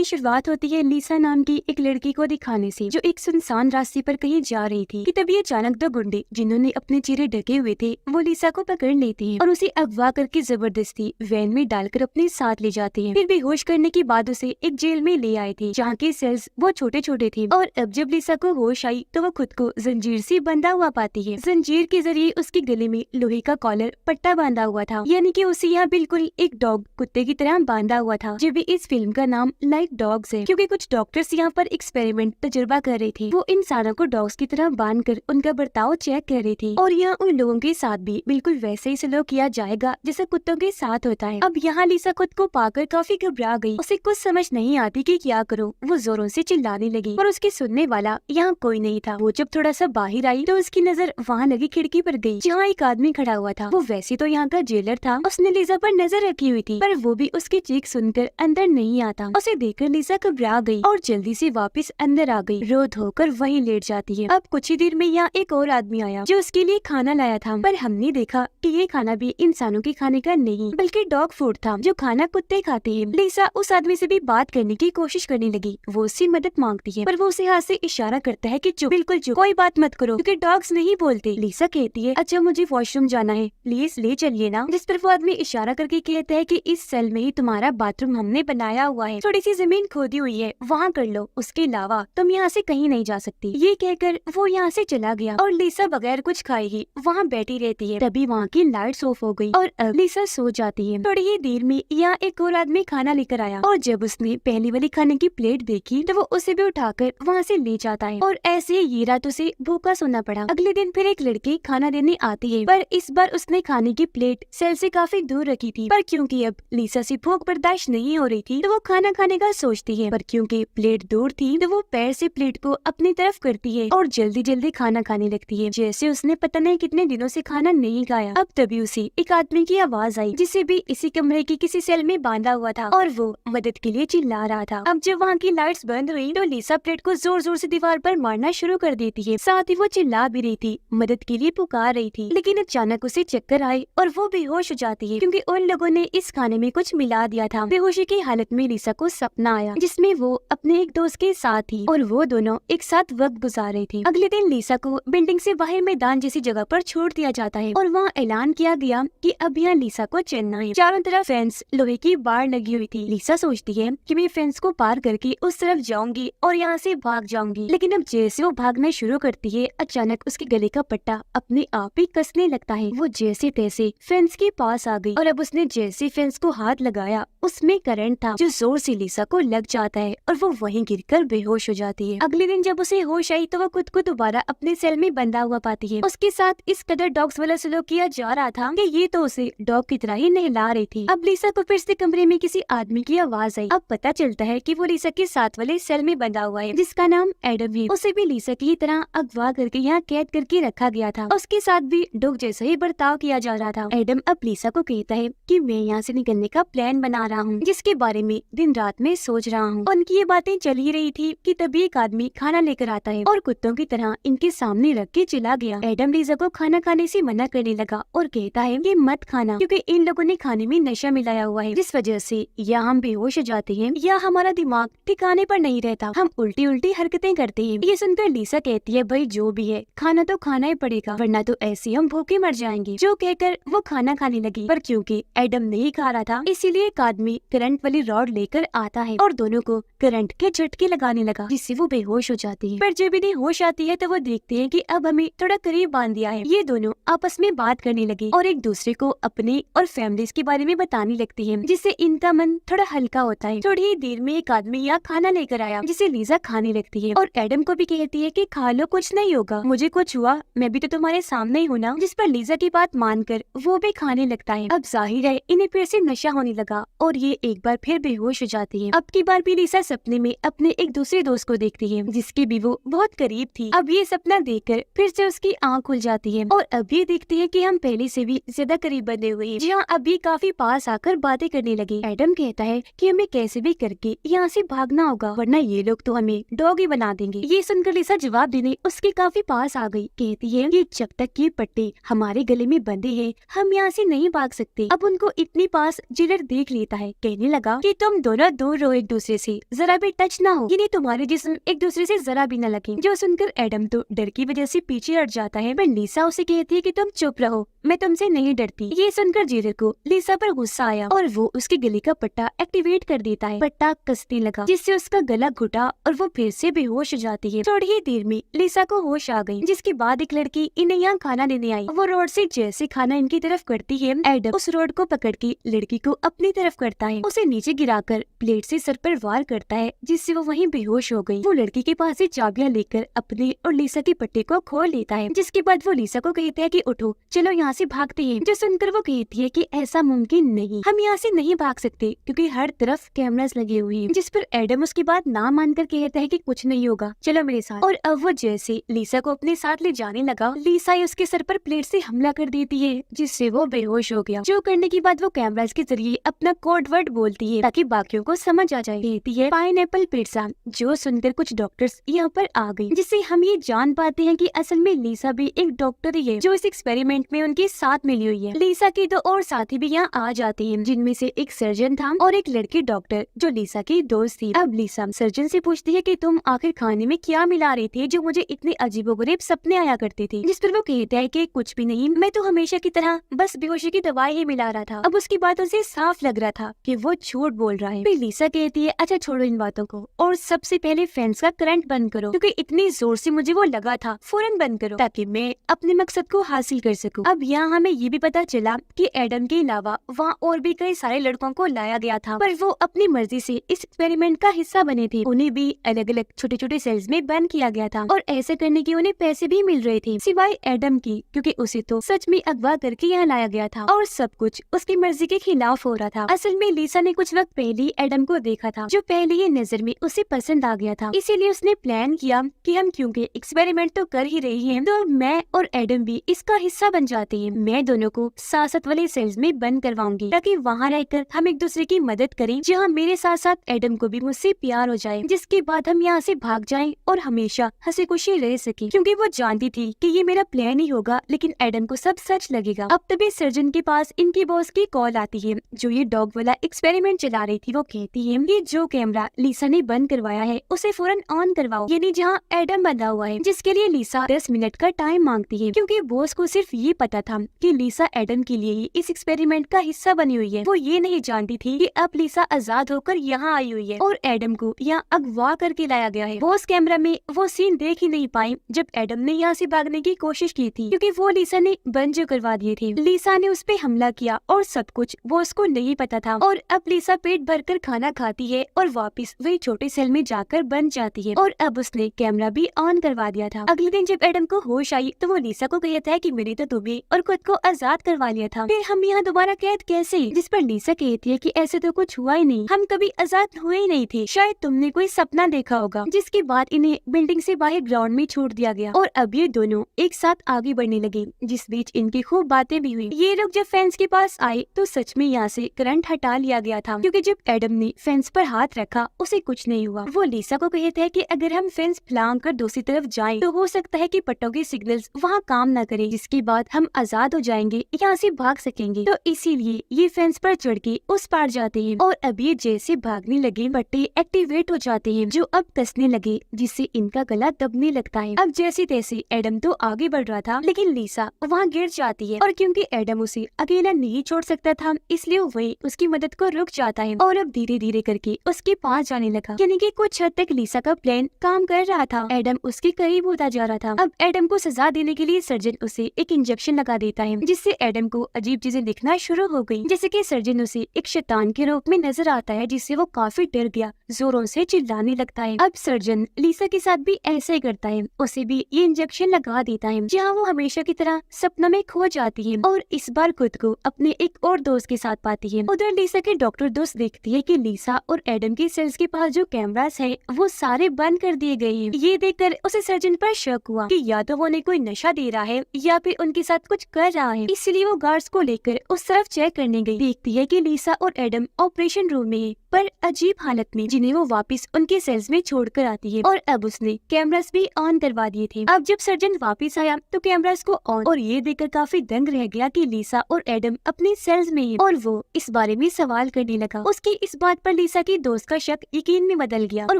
की शुरुआत होती है लीसा नाम की एक लड़की को दिखाने से, जो एक सुनसान रास्ते पर कहीं जा रही थी कि तभी अचानक दो गुंडे जिन्होंने अपने चेहरे ढके हुए थे वो लीसा को पकड़ लेते हैं और उसे अगवा करके जबरदस्ती वैन में डालकर अपने साथ ले जाते हैं। फिर बेहोश करने के बाद उसे एक जेल में ले आए थे जहाँ के सेल्स बहुत छोटे छोटे थे और अब जब लीसा को होश आई तो वो खुद को जंजीर से बंधा हुआ पाती है। जंजीर के जरिए उसके गले में लोहे का कॉलर पट्टा बांधा हुआ था, यानी कि उसे यहाँ बिल्कुल एक डॉग कुत्ते की तरह बांधा हुआ था। जब भी इस फिल्म का नाम लाइक डॉग्स है क्योंकि कुछ डॉक्टर्स यहाँ पर एक्सपेरिमेंट तजुर्बा कर रहे थे। वो इंसानों को डॉग्स की तरह बांधकर उनका बर्ताव चेक कर रहे थे और यहाँ उन लोगों के साथ भी बिल्कुल वैसे ही सलूक किया जाएगा जैसे कुत्तों के साथ होता है। अब यहाँ लीसा खुद को पाकर काफी घबरा गई, उसे कुछ समझ नहीं आती कि क्या करो। वो जोरों से चिल्लाने लगी और उसके सुनने वाला यहाँ कोई नहीं था। वो जब थोड़ा सा बाहर आई तो उसकी नजर वहाँ लगी खिड़की पर गई जहाँ एक आदमी खड़ा हुआ था। वो वैसे तो यहाँ का जेलर था, उसने लीसा पर नजर रखी हुई थी, पर वो भी उसकी चीख सुनकर अंदर नहीं आता। उसे देखकर लीसा घबरा गई और जल्दी से वापस अंदर आ गई। रो धोकर वहीं लेट जाती है। अब कुछ ही देर में यहाँ एक और आदमी आया जो उसके लिए खाना लाया था, पर हमने देखा कि ये खाना भी इंसानों के खाने का नहीं बल्कि डॉग फूड था जो खाना कुत्ते खाते हैं। लीसा उस आदमी से भी बात करने की कोशिश करने लगी। वो उससे मदद मांगती है पर वो उसे हाथ से इशारा करता है कि चुप, बिल्कुल चुप, कोई बात मत करो क्योंकि डॉग्स नहीं बोलते। लीसा कहती है अच्छा मुझे वॉशरूम जाना है, प्लीज ले चलिए ना। जिस पर वो आदमी इशारा करके कहता है कि इस सेल में ही तुम्हारा बाथरूम हमने बनाया हुआ है, थोड़ी सी जमीन खोदी हुई है वहाँ कर लो, उसके अलावा तुम यहाँ से कहीं नहीं जा सकती। ये कहकर वो यहाँ से चला गया और लीसा बगैर कुछ खाए ही वहाँ बैठी रहती है। तभी वहाँ की लाइट्स ऑफ हो गई और अब लीसा सो जाती है। थोड़ी ही देर में यहाँ एक और आदमी खाना लेकर आया और जब उसने पहली वाली खाने की प्लेट देखी तो वो उसे भी उठाकर वहाँ से ले जाता है और ऐसे ये रात उसे भूखा सोना पड़ा। अगले दिन फिर एक लड़की खाना देने आती है, पर इस बार उसने खाने की प्लेट सेल से काफी दूर रखी थी, पर क्योंकि अब लीसा से भूख बर्दाश्त नहीं हो रही थी तो वो खाना खाने का सोचती है, पर क्योंकि प्लेट दूर थी तो वो पैर से प्लेट को अपनी तरफ करती है और जल्दी जल्दी खाना खाने लगती है जैसे उसने पता नहीं कितने दिनों से खाना नहीं खाया। अब तभी उसे एक आदमी की आवाज आई जिसे भी इसी कमरे की किसी सेल में बांधा हुआ था और वो मदद के लिए चिल्ला रहा था। अब जब वहाँ की लाइट्स बंद हुई तो लीसा प्लेट को जोर जोर से दीवार पर मारना शुरू कर देती है। साथ ही वो चिल्ला भी रही थी, मदद के लिए पुकार रही थी, लेकिन अचानक उसे चक्कर आए और वो बेहोश हो जाती है क्योंकि उन लोगों ने इस खाने में कुछ मिला दिया था। बेहोशी की हालत में लीसा को सपना आया जिसमें वो अपने एक दोस्त के साथ थी और वो दोनों एक साथ वक्त गुजार रहे थे। अगले दिन लीसा को बिल्डिंग से बाहर मैदान जैसी जगह पर छोड़ दिया जाता है और वहाँ ऐलान किया गया कि अब यहाँ लीसा को चलना है। चारों तरफ फेंस लोहे की बाड़ लगी हुई थी। लीसा सोचती है कि मैं फेंस को पार करके उस तरफ जाऊंगी और यहाँ से भाग जाऊंगी, लेकिन अब जैसे वो भागना शुरू करती है अचानक उसके गले का पट्टा अपने आप ही कसने लगता है। वो जैसे तैसे फेंस के पास आ गई और अब उसने जैसे फेंस को हाथ लगाया उसमें करंट था जो जोर से लीसा को लग जाता है और वो वहीं गिरकर बेहोश हो जाती है। अगले दिन जब उसे होश आई तो वो खुद को दोबारा अपने सेल में बंधा हुआ पाती है। उसके साथ इस कदर डॉग्स वाला सलूक किया जा रहा था कि ये तो उसे डॉग की तरह ही नहला रही थी। अब लीसा को फिर से कमरे में किसी आदमी की आवाज आई। अब पता चलता है कि वो लीसा के साथ वाले सेल में बंधा हुआ है जिसका नाम एडम है। उसे भी लीसा की तरह अगवा करके यहाँ कैद करके रखा गया था। उसके साथ भी डॉग जैसा ही बर्ताव किया जा रहा था। एडम अब लीसा को कहता है कि मैं यहाँ से निकलने का प्लान बना रहा हूँ जिसके बारे में दिन रात में सोच रहा हूँ। उनकी ये बातें चल ही रही थी कि तभी एक आदमी खाना लेकर आता है और कुत्तों की तरह इनके सामने रख के चला गया। एडम लीसा को खाना खाने से मना करने लगा और कहता है कि मत खाना क्योंकि इन लोगों ने खाने में नशा मिलाया हुआ है जिस वजह से या हम बेहोश हो जाते हैं या हमारा दिमाग ठिकाने पर नहीं रहता, हम उल्टी उल्टी हरकतें करते हैं। ये सुनकर लीसा कहती है भाई जो भी है खाना तो खाना ही पड़ेगा वरना तो ऐसे हम भूखे मर जाएंगे। जो कहकर वो खाना खाने लगी, पर क्योंकि एडम नहीं खा रहा था इसीलिए एक आदमी करंट वाली रॉड लेकर आता है और दोनों को करंट के झटके लगाने लगा जिससे वो बेहोश हो जाती है। पर जब इन्हें होश आती है तो वो देखते हैं कि अब हमें थोड़ा करीब बांध दिया है। ये दोनों आपस में बात करने लगे और एक दूसरे को अपने और फैमिलीज के बारे में बताने लगती है जिससे इनका मन थोड़ा हल्का होता है। थोड़ी ही देर में एक आदमी यहाँ खाना लेकर आया जिसे लीसा खाने लगती है और एडम को भी कहती है कि खा लो कुछ नहीं होगा, मुझे कुछ हुआ मैं भी तो तुम्हारे सामने ही हूँ ना। जिस पर लीसा की बात मानकर वो भी खाने लगता है। अब जाहिर है इन्हें फिर से नशा होने लगा और ये एक बार फिर बेहोश हो जाती है। अब की बार भी लीसा सपने में अपने एक दूसरे दोस्त को देखती है जिसकी भी वो बहुत करीब थी। अब ये सपना देखकर फिर से उसकी आँख खुल जाती है और अब ये देखती है कि हम पहले से भी ज्यादा करीब बने हुए हैं। जहाँ अभी काफी पास आकर बातें करने लगे। एडम कहता है कि हमें कैसे भी करके यहाँ से भागना होगा वरना ये लोग तो हमें डॉग ही बना देंगे। ये सुनकर लीसा जवाब देने उसके काफी पास आ गई। कहती है कि जब तक ये पट्टे हमारे गले में बंधे हैं हम यहाँ से नहीं भाग सकते। अब उनको इतनी पास जेलर देख लेता है। कहने लगा कि तुम दोनों दूर रहो दो एक दूसरे से जरा भी टच ना हो, यानी तुम्हारे जिस्म एक दूसरे से जरा भी न लगे। जो सुनकर एडम तो डर की वजह से पीछे हट जाता है, पर लीसा उसे कहती है कि तुम चुप रहो, मैं तुमसे नहीं डरती। ये सुनकर जेरर को लीसा पर गुस्सा आया और वो उसके गले का पट्टा एक्टिवेट कर देता है। पट्टा कसने लगा जिससे उसका गला घुटा और वो फिर से बेहोश हो जाती है। थोड़ी ही देर में लीसा को होश आ गई, जिसके बाद एक लड़की इन्हें यहाँ खाना देने आई। वो रोड से जैसे खाना इनकी तरफ करती है, एडम उस रोड को पकड़ के लड़की को अपनी तरफ करता है, उसे नीचे गिराकर प्लेट से सर पर वार करता है, जिससे वो वहीं बेहोश हो गई। वो लड़की के पास से चाबियां लेकर अपने और लीसा के पट्टे को खोल लेता है, जिसके बाद वो लीसा को कहता है कि उठो चलो यहाँ से भागते हैं। जो सुनकर वो कहती है कि ऐसा मुमकिन नहीं, हम यहाँ से नहीं भाग सकते क्योंकि हर तरफ कैमरास लगे हुए हैं। जिस पर एडम उसकी बात ना मानकर कहता है कि कुछ नहीं होगा, चलो मेरे साथ। और अब वो जैसे लीसा को अपने साथ ले जाने लगा, लीसा उसके सर पर प्लेट से हमला कर देती है, जिससे वो बेहोश हो गया। जो करने के बाद वो कैमरास के जरिए अपना कोड वर्ड बोलती है ताकि बाकियों को समझ आ जाए। कहती है पाइनएप्पल पिज़्ज़ा। जो सुनकर कुछ डॉक्टर्स यहाँ पर आ गए, जिससे हम ये जान पाते हैं कि असल में लीसा भी एक डॉक्टर ही है जो इस एक्सपेरिमेंट में उनके साथ मिली हुई है। लीसा के दो और साथी भी यहाँ आ जाते हैं, जिनमें से एक सर्जन था और एक लड़की डॉक्टर जो लीसा की दोस्त थी। अब लीसा सर्जन से पूछती है कि तुम आखिर खाने में क्या मिला रहे थे जो मुझे इतने अजीबोगरीब सपने आया करते थे। जिस पर वो कहता है कि कुछ भी नहीं, मैं तो हमेशा की तरह बस बेहोशी की दवाई ही मिला रहा था। अब उसकी बातों से साफ लग रहा था कि वो झूठ बोल रहा है। फिर लीसा कहती है अच्छा छोड़ो इन बातों को और सबसे पहले फैंस का करंट बंद करो, क्योंकि इतनी जोर से मुझे वो लगा था, फौरन बंद करो ताकि मैं अपने मकसद को हासिल कर सकूं। अब यहाँ हमें ये भी पता चला कि एडम के अलावा वहाँ और भी कई सारे लड़कों को लाया गया था, पर वो अपनी मर्जी से इस एक्सपेरिमेंट का हिस्सा बने थे। उन्हें भी अलग अलग छोटे छोटे सेल्स में बंद किया गया था और ऐसे करने के उन्हें पैसे भी मिल रहे थे, सिवाय एडम की, क्योंकि उसे तो सच में अगवा करके यहाँ लाया गया था और सब कुछ उसकी मर्जी के खिलाफ हो रहा था। असल में लीसा ने कुछ वक्त पहले ही एडम को देखा था, जो पहले ही नजर में उसे पसंद आ गया था। इसीलिए उसने प्लान किया कि हम क्योंकि एक्सपेरिमेंट तो कर ही रही हैं, तो मैं और एडम भी इसका हिस्सा बन जाते हैं। मैं दोनों को साथ वाले सेल्स में बंद करवाऊंगी ताकि वहाँ रहकर हम एक दूसरे की मदद करें, जहाँ मेरे साथ साथ एडम को भी मुझसे प्यार हो जाए, जिसके बाद हम यहाँ से भाग जाएं और हमेशा हंसी खुशी रह सके। क्योंकि वो जानती थी कि ये मेरा प्लान ही होगा, लेकिन एडम को सब सच लगेगा। अब तभी सर्जन के पास इनकी बॉस की कॉल आती है, जो ये डॉग वाला एक्सपेरिमेंट चला रही थी। वो कहती है कि जो कैमरा लीसा ने बंद करवाया है उसे फौरन ऑन करवाओ, यानी जहाँ एडम बंधा हुआ है, जिसके लिए लीसा 10 मिनट का टाइम मांगती है, क्योंकि बॉस को सिर्फ ये पता था कि लीसा एडम के लिए ही इस एक्सपेरिमेंट का हिस्सा बनी हुई है। वो ये नहीं जानती थी कि अब लीसा आजाद होकर यहाँ आई हुई है और एडम को यहाँ अगवा करके लाया गया है। बॉस कैमरा में वो सीन देख ही नहीं पाई जब एडम ने यहाँ से भागने की कोशिश की थी, क्योंकि वो लीसा ने बंद जो करवा दिए थे। लीसा ने उस पे हमला किया और सब कुछ बॉस को नहीं पता था, और अब लीसा पेट भरकर खाना खाती है और वापस वही छोटे सेल में जाकर बन जाती है, और अब उसने कैमरा भी ऑन करवा दिया था। अगले दिन जब एडम को होश आई तो वो लीसा को कहता है कि मैंने तो तुम्हें और खुद को आजाद करवा लिया था, फिर हम यहाँ दोबारा कैद कैसे? जिस पर लीसा कहती है कि ऐसे तो कुछ हुआ ही नहीं, हम कभी आजाद हुए ही नहीं थे, शायद तुमने कोई सपना देखा होगा। जिसके बाद इन्हें बिल्डिंग से बाहर ग्राउंड में छोड़ दिया गया और अब ये दोनों एक साथ आगे बढ़ने लगे, जिस बीच इनकी खूब बातें भी हुई। ये लोग जब फेंस के पास आए तो सच में यहाँ से करंट हटा लिया गया था, क्योंकि जब एडम ने फेंस पर हाथ रखा उसे कुछ नहीं हुआ। वो लीसा को कहते हैं कि अगर हम फेंस फलांग कर दूसरी तरफ जाएं तो हो सकता है कि पट्टों के सिग्नल्स वहाँ काम न करे, जिसके बाद हम आजाद हो जाएंगे, यहाँ से भाग सकेंगे। तो इसीलिए ये फेंस पर चढ़ के उस पार जाते हैं, और अब ये जैसे भागने लगे पट्टे एक्टिवेट हो जाते हैं, जो अब कसने लगे, जिससे इनका गला दबने लगता है। अब जैसे तैसे एडम तो आगे बढ़ रहा था, लेकिन लीसा वहाँ गिर जाती है, और क्योंकि एडम उसे अकेला नहीं छोड़ सकता था, इसलिए वही उसकी मदद को रुक जाता है और अब धीरे धीरे करके उसके पास जाने लगा। यानी कि कुछ हद तक लीसा का प्लान काम कर रहा था, एडम उसके करीब होता जा रहा था। अब एडम को सजा देने के लिए सर्जन उसे एक इंजेक्शन लगा देता है, जिससे एडम को अजीब चीजें दिखना शुरू हो गई, जैसे कि सर्जन उसे एक शैतान के रूप में नजर आता है, जिससे वो काफी डर गया, जोरों से चिल्लाने लगता है। अब सर्जन लीसा के साथ भी ऐसा ही करता है, उसे भी ये इंजेक्शन लगा देता है, जहाँ वो हमेशा की तरह सपनों में खो जाती है और इस बार खुद को अपने एक और दोस्त के साथ पाती है। उधर लीसा के डॉक्टर दोस्त देखती है कि लीसा और एडम के सेल्स के पास जो कैमरास है वो सारे बंद कर दिए गए हैं। ये देखकर उसे सर्जन पर शक हुआ कि या तो वो उन्हें कोई नशा दे रहा है या फिर उनके साथ कुछ कर रहा है, इसलिए वो गार्ड्स को लेकर उस तरफ चेक करने गई। देखती है कि लीसा और एडम ऑपरेशन रूम में है पर अजीब हालत में, जिन्हें वो वापस उनके सेल्स में छोड़कर आती है। और अब उसने कैमरास भी ऑन करवा दिए थे। अब जब सर्जन वापस आया तो कैमरास को ऑन, और ये देखकर काफी दंग रह गया कि लीसा और एडम अपने सेल्स में हैं, और वो इस बारे में सवाल करने लगा। उसकी इस बात पर लीसा की दोस्त का शक यकीन में बदल गया, और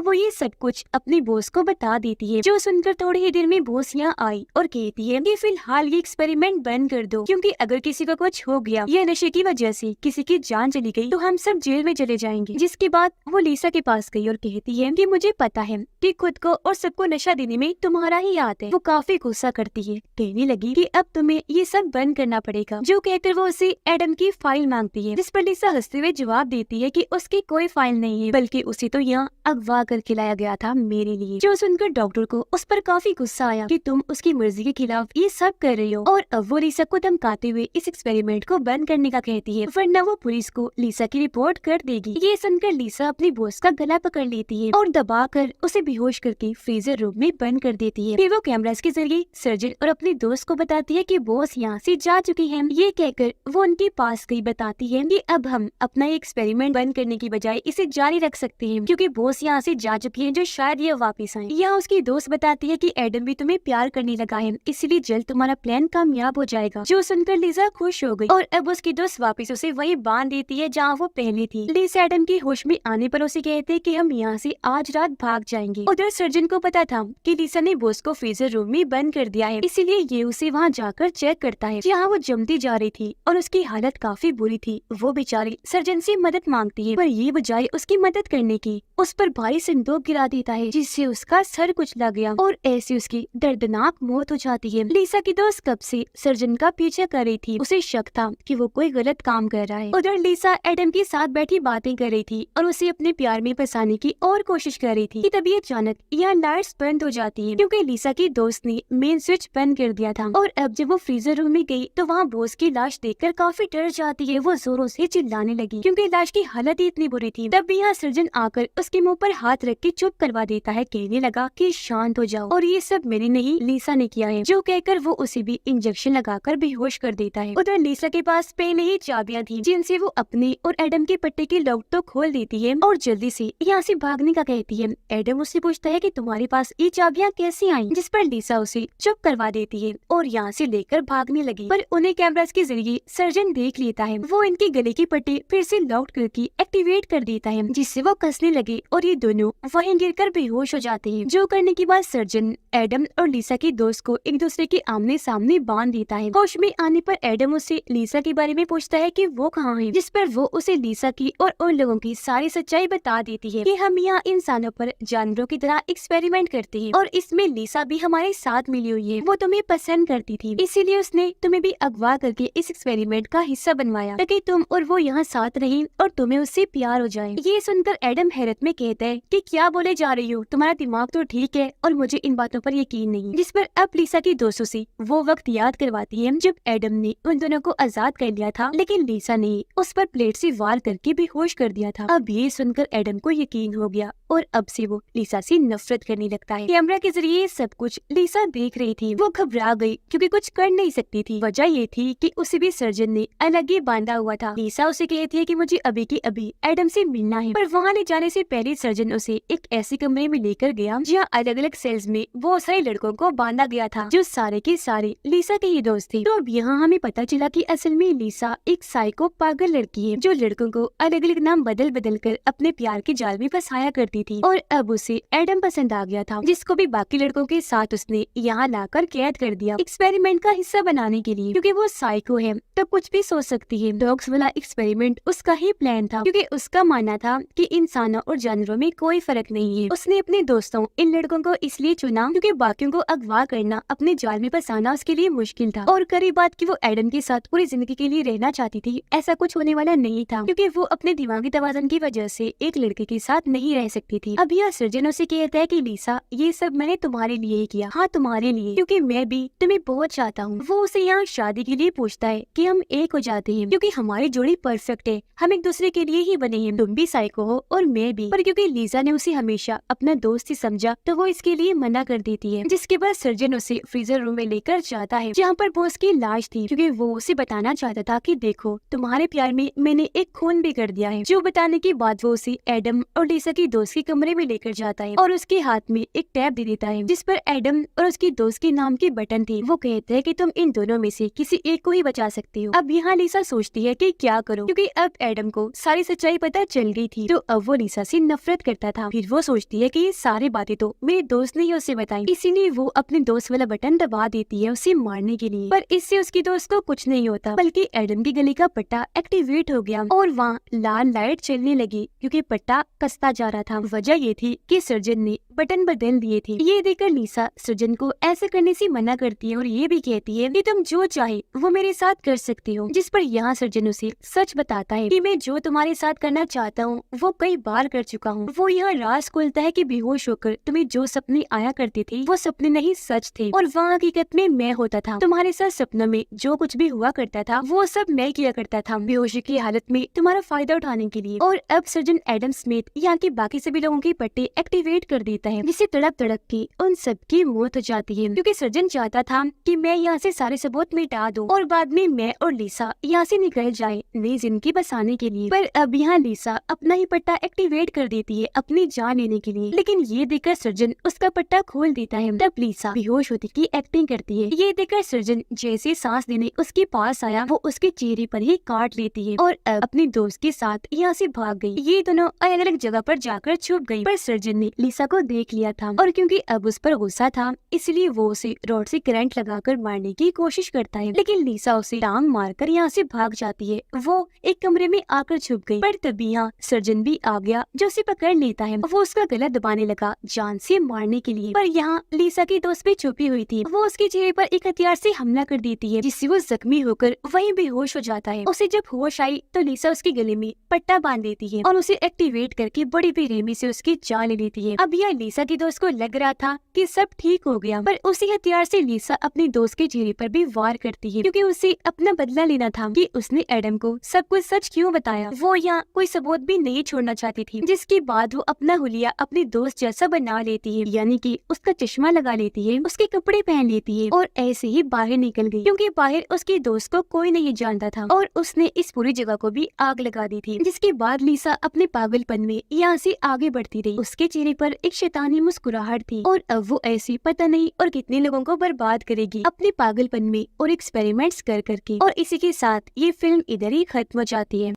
वो ये सब कुछ अपने बॉस को बता देती है, जो सुनकर थोड़ी ही देर में बॉस यहाँ आई और कहती है कि फिलहाल ये एक्सपेरिमेंट बंद कर दो, क्योंकि अगर किसी को कुछ हो गया या नशे की वजह से किसी की जान चली गई तो हम सब जेल में चले जाएंगे। जिसके बाद वो लीसा के पास गई और कहती है कि मुझे पता है कि खुद को और सबको नशा देने में तुम्हारा ही हाथ है। वो काफी गुस्सा करती है, कहने लगी कि अब तुम्हें ये सब बंद करना पड़ेगा। जो कहकर वो उसे एडम की फाइल मांगती है, जिस पर लीसा हंसते हुए जवाब देती है कि उसकी कोई फाइल नहीं है, बल्कि उसे तो यहाँ अगवा करके लाया गया था मेरे लिए। जो सुनकर डॉक्टर को उस पर काफी गुस्सा आया कि तुम उसकी मर्जी के खिलाफ ये सब कर रही हो, और अब वो लीसा को धमकाते हुए इस एक्सपेरिमेंट को बंद करने का कहती है, वरना वो पुलिस को लीसा की रिपोर्ट कर देगी। ये सुनकर लीसा अपनी बॉस का गला पकड़ लेती है और दबाकर उसे बेहोश करके फ्रीजर रूम में बंद कर देती है। फिर वो कैमरास के जरिए सर्जन और अपने दोस्त को बताती है कि बॉस यहाँ से जा चुकी है। ये कहकर वो उनके पास गई, बताती है कि अब हम अपना ये एक्सपेरिमेंट बंद करने की बजाय इसे जारी रख सकते हैं, क्योंकि बॉस यहाँ से जा चुकी है, जो शायद ये वापस आए। यहाँ उसकी दोस्त बताती है कि एडम भी तुम्हें प्यार करने लगा है, इसलिए जल्द तुम्हारा प्लान कामयाब हो जाएगा। जो सुनकर लीसा खुश हो गई, और अब उसकी दोस्त वापस उसे वही बांध देती है जहाँ वो पहले थी। लीसा एडम की होश में आने पर उसे कहते कि हम यहाँ से आज रात भाग जाएंगे। उधर सर्जन को पता था कि लीसा ने बॉस को फ्रीजर रूम में बंद कर दिया है, इसीलिए ये उसे वहाँ जाकर चेक करता है, जहाँ वो जमती जा रही थी और उसकी हालत काफी बुरी थी। वो बेचारी सर्जन से मदद मांगती है, पर ये बजाय उसकी मदद करने की उस पर भारी संदूक गिरा देता है, जिससे उसका सर कुचला गया और ऐसी उसकी दर्दनाक मौत हो जाती है। लीसा की दोस्त कब से सर्जन का पीछा कर रही थी, उसे शक था कि वो कोई गलत काम कर रहा है। उधर लीसा एडम के साथ बैठी बातें कर रही थी और उसे अपने प्यार में फंसाने की और कोशिश कर रही थी कि तभी अचानक यहाँ लाइट्स बंद हो जाती है, क्योंकि लीसा की दोस्त ने मेन स्विच बंद कर दिया था। और अब जब वो फ्रीजर रूम में गई तो वहाँ बॉस की लाश देखकर काफी डर जाती है। वो जोरों से चिल्लाने लगी, क्योंकि लाश की हालत ही इतनी बुरी थी। तब भी यहाँ सर्जन आकर उसके मुंह पर हाथ रख के चुप करवा देता है, कहने लगा कि शांत हो जाओ और ये सब मैंने नहीं लीसा ने किया है। जो कहकर वो उसे भी इंजेक्शन लगाकर बेहोश कर देता है। उधर लीसा के पास पहले ही चाबियां थी, जिनसे वो अपने और एडम के पट्टे की लॉक तो खोल देती है और जल्दी से यहाँ से भागने का कहती है। एडम उससे पूछता है कि तुम्हारे पास ये चाबियां कैसी आई, जिस पर लीसा उसे चुप करवा देती है और यहाँ से लेकर भागने लगी। पर उन्हें कैमरास के जरिए सर्जन देख लेता है। वो इनके गले की पट्टी फिर से लॉक करके एक्टिवेट कर देता है, जिससे वो कसने लगे और ये दोनों वहीं गिरकर बेहोश हो जाते हैं। जो करने के बाद सर्जन एडम और लीसा की दोस्त को एक दूसरे के आमने सामने बांध देता है। होश में आने पर एडम उससे लीसा के बारे में पूछता है कि वो कहाँ है, जिस पर वो उसे लीसा की और उन लोगों की सारी सच्चाई बता देती है कि हम यहाँ इंसानों पर जानवरों की तरह एक्सपेरिमेंट करते हैं और इसमें लीसा भी हमारे साथ मिली हुई है। वो तुम्हें पसंद करती थी, इसीलिए उसने तुम्हें भी अगवा करके इस एक्सपेरिमेंट का हिस्सा बनवाया, ताकि तुम और वो यहाँ साथ रहें और तुम्हें उससे प्यार हो जाए। ये सुनकर एडम हैरत में कहता है कि क्या बोले जा रही हो, तुम्हारा दिमाग तो ठीक है और मुझे इन बातों पर यकीन नहीं। जिस पर अब लीसा की दोस्तों से वो वक्त याद करवाती है जब एडम ने उन दोनों को आजाद कर लिया था, लेकिन लीसा ने उस पर प्लेट से वार करके बेहोश कर दिया था। अब ये सुनकर एडम को यकीन हो गया और अब से वो लीसा से नफरत करने लगता है। कैमरा के जरिए सब कुछ लीसा देख रही थी। वो घबरा गई क्योंकि कुछ कर नहीं सकती थी। वजह ये थी कि उसे भी सर्जन ने अलग ही बांधा हुआ था। लीसा उसे कहती है कि मुझे अभी के अभी एडम से मिलना है, पर वहाँ ले जाने से पहले सर्जन उसे एक ऐसे कमरे में लेकर गया जहाँ अलग अलग सेल्स में बहुत सारे लड़कों को बांधा गया था, जो सारे के सारे लीसा के ही दोस्त थे। तो अब यहाँ हमें पता चला कि असल में लीसा एक साइको पागल लड़की है, जो लड़कों को अलग अलग नाम बदल बदल कर अपने प्यार के जाल में फंसाया करती थी। और अब उसे एडम पसंद आ गया था, जिसको भी बाकी लड़कों के साथ उसने यहाँ लाकर कैद कर दिया एक्सपेरिमेंट का हिस्सा बनाने के लिए, क्योंकि वो साइको है तो कुछ भी सोच सकती है। डॉग्स वाला एक्सपेरिमेंट उसका ही प्लान था, क्योंकि उसका मानना था कि इंसानों और जानवरों में कोई फर्क नहीं है। उसने अपने दोस्तों इन लड़कों को इसलिए चुना क्योंकि बाकियों को अगवा करना, अपने जाल में फंसाना उसके लिए मुश्किल था। और करी बात कि वो एडम के साथ पूरी जिंदगी के लिए रहना चाहती थी, ऐसा कुछ होने वाला नहीं था, क्योंकि वो अपने दिमागी तवाज़ुन की वजह से एक लड़के के साथ नहीं रह सकती थी। अब यह सर्जन उसे कहता है कि लीसा, ये सब मैंने तुम्हारे लिए ही किया। हाँ, तुम्हारे लिए, क्योंकि मैं भी तुम्हें बहुत चाहता हूँ। वो उसे यहाँ शादी के लिए पूछता है कि हम एक हो जाते हैं, क्योंकि हमारी जोड़ी परफेक्ट है, हम एक दूसरे के लिए ही बने हैं। तुम भी साइको हो और मैं भी। पर क्योंकि लीसा ने उसे हमेशा अपना दोस्त ही समझा, तो वो इसके लिए मना कर देती है। जिसके बाद सर्जन उसे फ्रीजर रूम में लेकर जाता है, जहाँ पर बॉस की लाश थी, क्योंकि वो उसे बताना चाहता था कि देखो, तुम्हारे प्यार में मैंने एक खून भी कर दिया है। जो बता बताने के बाद वो उसे एडम और लिसा की दोस्त के कमरे में लेकर जाता है और उसके हाथ में एक टैब दे देता है जिस पर एडम और उसकी दोस्त के नाम के बटन थे। वो कहते हैं कि तुम इन दोनों में से किसी एक को ही बचा सकते हो। अब यहाँ लिसा सोचती है कि क्या करूं, क्योंकि अब एडम को सारी सच्चाई पता चल गई थी, तो अब वो लिसा से नफरत करता था। फिर वो सोचती है कि ये सारी बातें तो मेरे दोस्त ने ही उसे बताई, इसीलिए वो अपने दोस्त वाला बटन दबा देती है उसे मारने के लिए। पर इससे उसकी दोस्त को कुछ नहीं होता, बल्कि एडम के गले का पट्टा एक्टिवेट हो गया और वहाँ लाल लाइट चलने लगी क्योंकि पट्टा कसता जा रहा था। वजह ये थी कि सर्जन ने बटन बदल दिए थे। ये देखकर लिसा सर्जन को ऐसे करने से मना करती है और ये भी कहती है कि तुम जो चाहे वो मेरे साथ कर सकती हो, जिस पर यहाँ सर्जन उसे सच बताता है कि मैं जो तुम्हारे साथ करना चाहता हूँ वो कई बार कर चुका हूँ। वो यहाँ राज खोलता है कि बेहोश होकर तुम्हें जो सपने आया करते थे वो सपने नहीं सच थे और वहाँ हकीकत में मैं होता था। तुम्हारे साथ सपनों में जो कुछ भी हुआ करता था वो सब मैं किया करता था बेहोशी की हालत में तुम्हारा फायदा उठाने के लिए। और अब सर्जन एडम स्मिथ यहाँ के बाकी सभी लोगों के पट्टे एक्टिवेट कर देता है, जिससे तड़प तड़प के उन सबकी मौत हो जाती है, क्योंकि सर्जन चाहता था कि मैं यहाँ से सारे सबूत मिटा दूं और बाद में मैं और लिसा यहाँ से निकल जाए नई जिंदगी बसाने के लिए। पर अब यहाँ लिसा अपना ही पट्टा एक्टिवेट कर देती है अपनी जान लेने के लिए, लेकिन ये देखकर सर्जन उसका पट्टा खोल देता है। तब लिसा बेहोश होती की एक्टिंग करती है। ये देखकर सर्जन जैसे सांस देने उसके पास आया वो उसके चेहरे पर ही काट लेती है और अब अपने दोस्त के साथ यहाँ से भाग गई। ये दोनों अलग अलग जगह पर जाकर छुप गई, पर सर्जन ने लिसा को देख लिया था और क्योंकि अब उस पर गुस्सा था इसलिए वो उसे रॉड से करंट लगाकर मारने की कोशिश करता है, लेकिन लिसा उसे टांग मारकर यहाँ से भाग जाती है। वो एक कमरे में आकर छुप गई, पर तभी यहाँ सर्जन भी आ गया जो उसे पकड़ लेता है। वो उसका गला दबाने लगा जान से मारने के लिए, पर यहाँ लिसा की दोस्त भी छुपी हुई थी। वो उसके चेहरे पर एक हथियार से हमला कर देती है, जिससे वो जख्मी होकर वहीं बेहोश हो जाता है। उसे जब होश आई तो लिसा उसके गले में पट्टा बांध देती है और उसे एक्टिवेट करके बड़ी बेरहमी से उसकी जान ले लेती है। अब यह लिसा की दोस्त को लग रहा था कि सब ठीक हो गया, पर उसी हथियार से लिसा अपने दोस्त के चेहरे पर भी वार करती है, क्योंकि उसे अपना बदला लेना था कि उसने एडम को सब कुछ सच क्यों बताया। वो यहाँ कोई सबूत भी नहीं छोड़ना चाहती थी, जिसके बाद वो अपना हुलिया अपने दोस्त जैसा बना लेती है, यानी कि उसका चश्मा लगा लेती है, उसके कपड़े पहन लेती है और ऐसे ही बाहर निकल गई, क्योंकि बाहर उसके दोस्त को कोई नहीं जानता था और उसने इस पूरी जगह को भी आग लगा दी थी। जिसके बाद लिसा अपने पागलपन में यहाँ से आगे बढ़ती रही। उसके चेहरे पर एक शैतानी मुस्कुराहट थी और अब वो ऐसी पता नहीं और कितने लोगों को बर्बाद करेगी अपने पागलपन में और एक्सपेरिमेंट्स कर करके। और इसी के साथ ये फिल्म इधर ही खत्म हो जाती है।